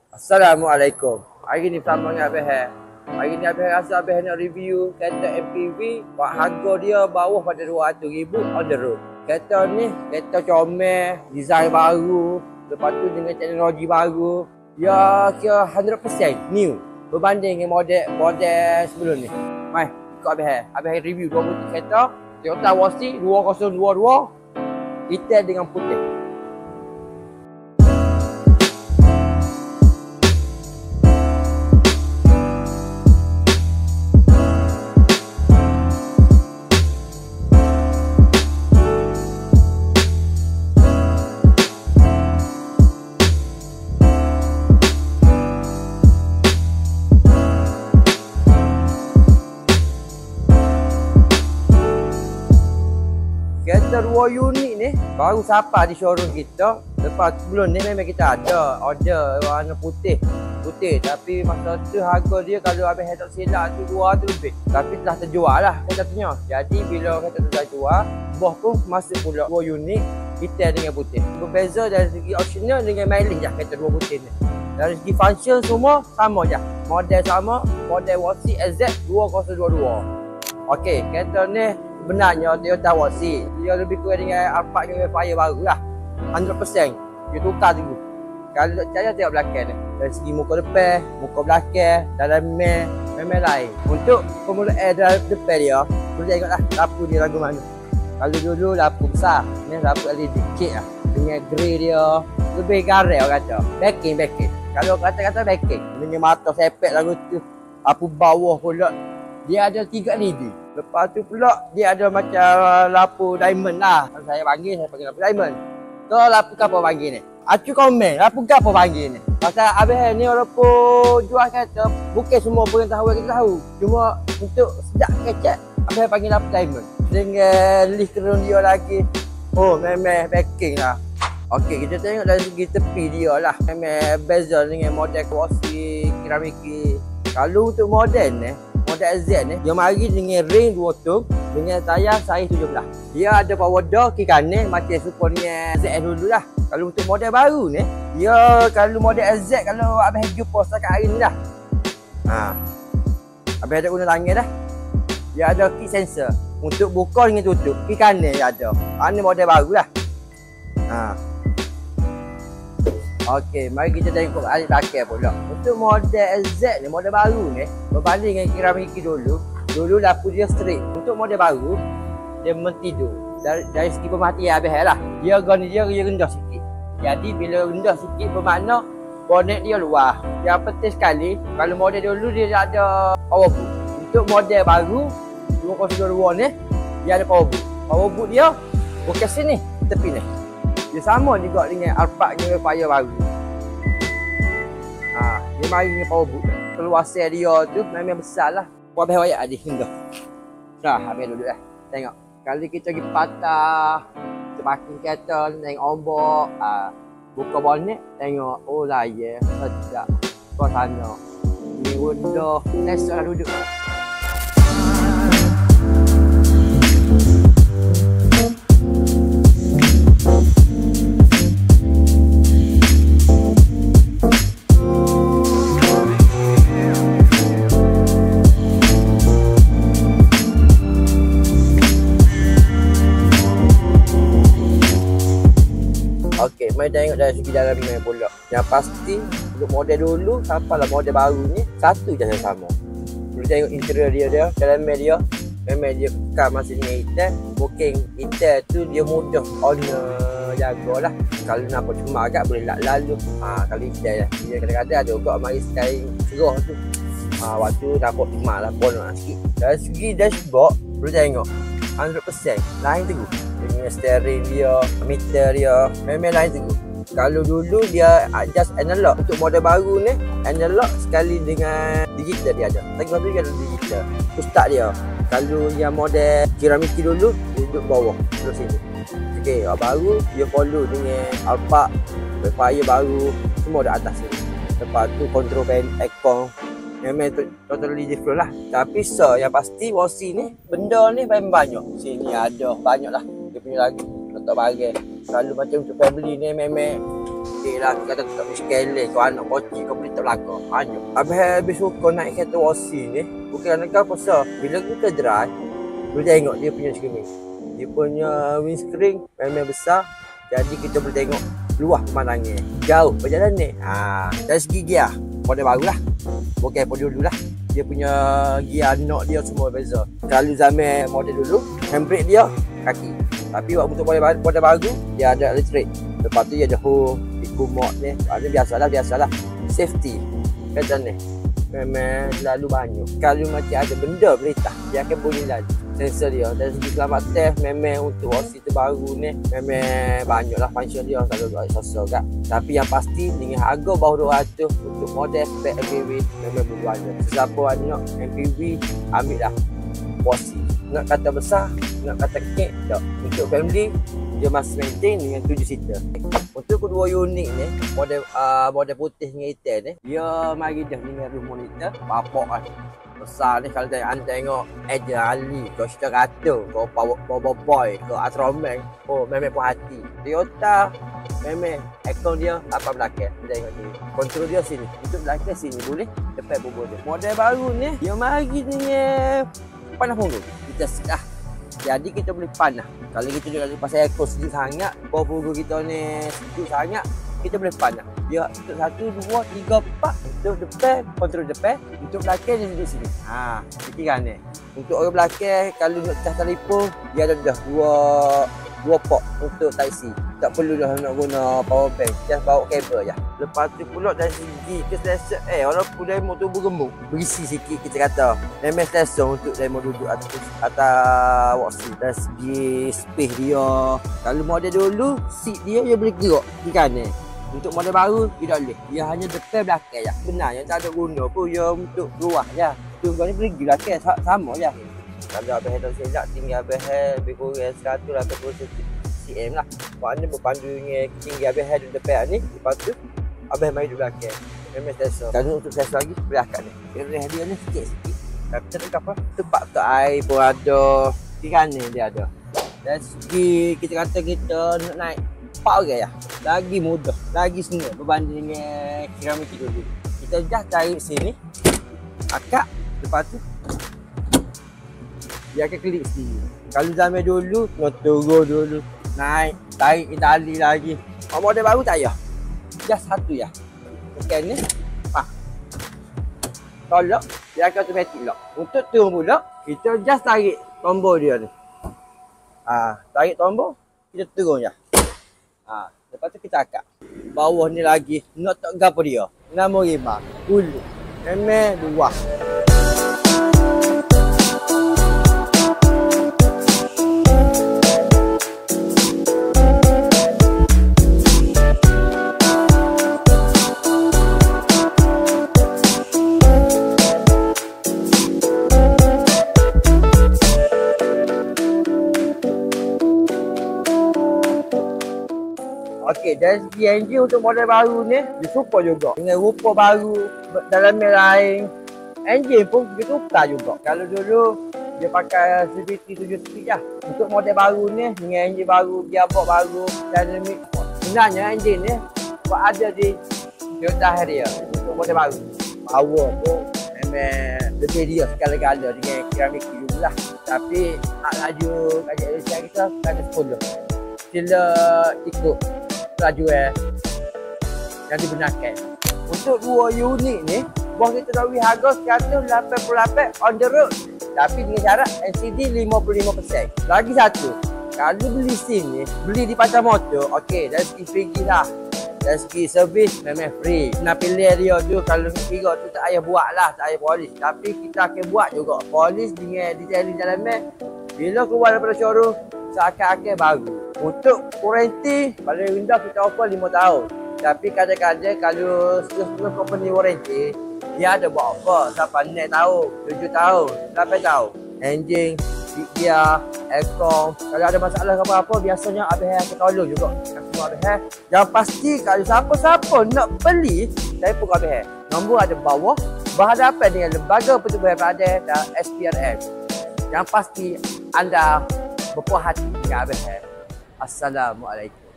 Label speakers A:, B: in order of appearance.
A: Assalamualaikum. Hari ni pertama dengan Abah. Hari ni Abah rasa Abah nak review kereta MPV. Buat harga dia bawah pada 200,000 on the road. Kereta ni kereta comel, design baru, lepas tu dengan teknologi baru. Ya kira 100% new berbanding dengan model sebelum ni. Mai, ikut Abah. Abah review dua butir kereta. Toyota Wassi 2022 hitam dengan putih. Kereta 2 unit ni baru sampai di showroom kita. Lepas sebelum ni memang kita ada order warna putih. Tapi masa tu harga dia kalau habis tak silap tu 200 lebih. Tapi telah terjual lah kereta tu nya. Jadi bila kereta tu dah jual, boh pun masuk pula 2 unit hitam dengan putih. Berbeza dari segi optional dengan mileage lah kereta 2 putih ni. Dari segi function semua sama je. Model sama, model Wassi SZ2022. Okey, kereta ni benarnya Toyota Wassi dia lebih kurang dengan Alphard Fire baru lah 100%. Dia tukar dulu. Kalau tak percaya tengok belakang ni. Dari segi muka depan, muka belakang, dalam memang lain. Untuk permulaan dalam depan dia, boleh tengoklah lampu dia lagu mana. Kalau dulu lampu besar, ni lampu LED kecil lah. Dengan grey dia lebih garang orang kata. Backing. Kalau kata backing, dengan mata sepet lagu tu. Lampu bawah pula dia ada 3 LED. Lepas tu pula dia ada macam lampu diamond lah. Kalau saya panggil lampu diamond. So lampu apa panggil ni? Acu komen, lampu apa panggil ni? Pasal Abah ni walaupun jual kereta, bukan semua pengetahuan kita tahu. Cuma untuk sedap kecek, Abah panggil lampu diamond. Dengan list kerun dia lagi. Oh memang backing lah. Okey, kita tengok dari segi tepi dia lah. Memang bezel dengan model Wassi, keramiki. Kalau untuk model ni, model Z ni, dia mari dengan ring 2 tum dengan tayar saiz 17. Dia ada power door kiri kanan macam supportnya ZS dulu lah. Kalau untuk model baru ni, dia kalau model Z kalau Abah jumpa setakat hari ni dah. Abah ada guna tangan dah. Dia ada key sensor untuk buka dengan tutup. Kiri kanan dia ada. Ni model baru lah. Okey, mari kita tengok alik belakang pula. Untuk model Z ni, model baru ni, berbanding dengan keramiki dulu. Dulu lampu dia straight. Untuk model baru, dia mentidur. Dari segi pemerhatian Abah lah. Dia rendah sikit. Jadi bila rendah sikit bermakna bonet dia luar. Yang penting sekali, kalau model dulu dia ada power boot. Untuk model baru 2022 ni, dia ada power boot. Power boot dia bukan sini, tepi ni. Dia sama juga dengan Alphard Fire baru. Dia mari dengan power boot. Keluasan dia tu memang besar lah. Buat Abah wayak adik hingga. Abah duduk dah. Tengok. Kali kita pergi patah, kita parking kereta, tengok ombak, buka bonet, tengok, oh lah ya, sedap. Kau sana. Ni udah, let's lah duduk. Okey, mari tengok dari segi dalam ni pula. Yang pasti untuk model dulu sampailah model baru ni satu je yang sama. Boleh tengok interior dia, dalam dia memang dia kekal masih dengan hitam. Mungkin hitam tu dia mudah owner jagalah. Kalau nampak cuma agak boleh lalu. Kalau hitam lah. Dia kadang-kadang ada juga mari sekali cerah tu. Waktu nampak cuma lah bonus sikit. Dari segi dashboard boleh tengok 100% lain tu. Dengan steering dia, meter dia, memang lain tu. Kalau dulu dia just analog. Untuk model baru ni, analog sekali dengan digital dia ada. Lagi satu dia ada digital. Pusat dia. Kalau yang model keramiki dulu, dia duduk bawah. Terus sini. Okey, baru dia follow dengan Alphard Fire baru. Semua ada atas sini. Lepas tu control panel, aircon. Memang totally different lah. Tapi yang pasti Wassi ni, benda ni memang banyak. Sini ada banyak lah. Dia punya lagi letak barang. Kalau macam untuk family ni memang okey lah. Kata tak sekali kau anak kocik kau beli tak belakang. Banyak. Habis suka naik kereta wasi ni. Bukan nak pasal. Bila kita drive, boleh tengok dia punya screen. Dia punya windscreen memang besar. Jadi kita boleh tengok luas pemandangan. Jauh perjalanan ni. Dari segi gear, model baru lah. Bukan model dulu lah. Dia punya gear knock dia semua beza. Kalau zaman model dulu, handbrake dia kaki. Tapi waktu untuk model baru, dia ada elektrik. Lepas tu dia ada home, ikut mod ni. Biasalah. Safety. Kata ni. Memang selalu banyak. Kalau macam ada benda berita, dia akan bunyi lagi. Sensor dia dari segi keselamatan memang untuk OC terbaru ni memang banyaklah function dia kalau buat sosok kat. Tapi yang pasti dengan harga bawah 200 untuk model spek MPV memang berbaloi. Siapa nak MPV ambil dah. OC. Nak kata besar, nak kata kek tak. Untuk family dia masih maintain dengan 7 seater. Untuk kedua unit ni, model putih dengan hitam ni, dia mari dah dengan room monitor, bapak kan. Besar ni kalau tengok Eja Ali, kau cerita kata, kau Power Boy, kau Atroman, oh memang puas hati. Toyota memang aircon dia apa belakang, kita tengok sini. Kontrol dia sini, untuk belakang sini boleh, depan bubur dia. Model baru ni, dia mari dengan panah punggung. Kita sedah. Jadi kita boleh panah. Kalau kita duduk pasal aircon sejuk sangat, bawah punggung kita ni sejuk sangat, kita boleh panah. Dia untuk 1, 2, 3, 4 untuk depan, kontrol depan. Untuk belakang dia duduk sini. Fikiran ni. Untuk orang belakang, kalau nak cas telefon, dia ada dah dua port untuk Type-C. Tak perlu dah nak guna power bank. Just bawa kabel je. Lepas tu pula dari segi keselesa walaupun demo tu bergemuk, berisi sikit kita kata. Memang selesa untuk demo duduk atas workseat. Dari segi space dia. Kalau model dulu, seat dia boleh gerak di kanan. Untuk model baru, tidak boleh. Dia hanya depan belakang je. Benar yang tak ada guna pun, dia untuk luar je. Tu kau ni pergi belakang, sama je. Kalau abang tak silap, tinggal abang lebih kurang 180 cm lah. Maknanya berpandu dengan tinggi abang di depan ni. Lepas tu, abang main di belakang. Memang selesa. Kalau untuk selesa lagi, belakang ni. Dia ni sikit-sikit. Tapi tak ada apa. Tempat untuk air pun ada. Di kanan dia ada. Dari segi kita kata kita nak naik 4 orang ya. Lagi mudah, lagi senang berbanding dengan keramik dulu. Kita just tarik sini, akak, lepas tu dia akan klik sini. Kalau zaman dulu, nak turun dulu, naik, tarik tali lagi. Model baru tak payah. Just satu ya. Tekan ni, tolak, dia akan automatic lock. Untuk turun pula, kita just tarik tombol dia ni. Tarik tombol, kita turun je. Lepas tu kita akak. Bawah ni lagi, nak tak gapo dia. 6,500. Ulu. Memang luas. Okey, dari segi enjin untuk model baru ni, dia super juga. Dengan rupa baru, dalam lain. Enjin pun dia tukar juga. Kalau dulu, dia pakai CVT 7 speed lah. Untuk model baru ni, dengan enjin baru, gearbox baru, dynamic. Sebenarnya enjin ni, ada di Toyota Harrier. Untuk model baru. Power pun memang lebih dia segala-gala dengan keramik dulu lah. Tapi, hak laju kajian Malaysia kita, ada 10. Sila ikut kelajuan yang dibenarkan. Untuk 2 unit ni, bos kita dah beri harga 188 on the road. Tapi dengan syarat NCD 55%. Lagi satu, kalau beli SIM ni, beli di Pantai Motor, okey, dari segi free lah. Dari segi servis memang free. Nak pilih dia tu, kalau nak kira tu tak payah buat lah, tak payah polis. Tapi kita akan buat juga polis dengan detailing dalamnya. Bila keluar daripada showroom, seakan-akan baru. Untuk warranty, paling rendah kita offer 5 tahun. Tapi kadang-kadang kalau setengah company warranty, dia ada buat offer sampai 6 tahun, 7 tahun, 8 tahun. Engine, gear, aircon. Kalau ada masalah apa-apa, biasanya Abang akan tolong juga. Semua Abang. Yang pasti kalau siapa-siapa nak beli, telefon Abang. Nombor ada bawah, berhadapan dengan Lembaga Pertubuhan Badan dan SPRM. Yang pasti anda berpuas hati dengan Abang. Assalamualaikum.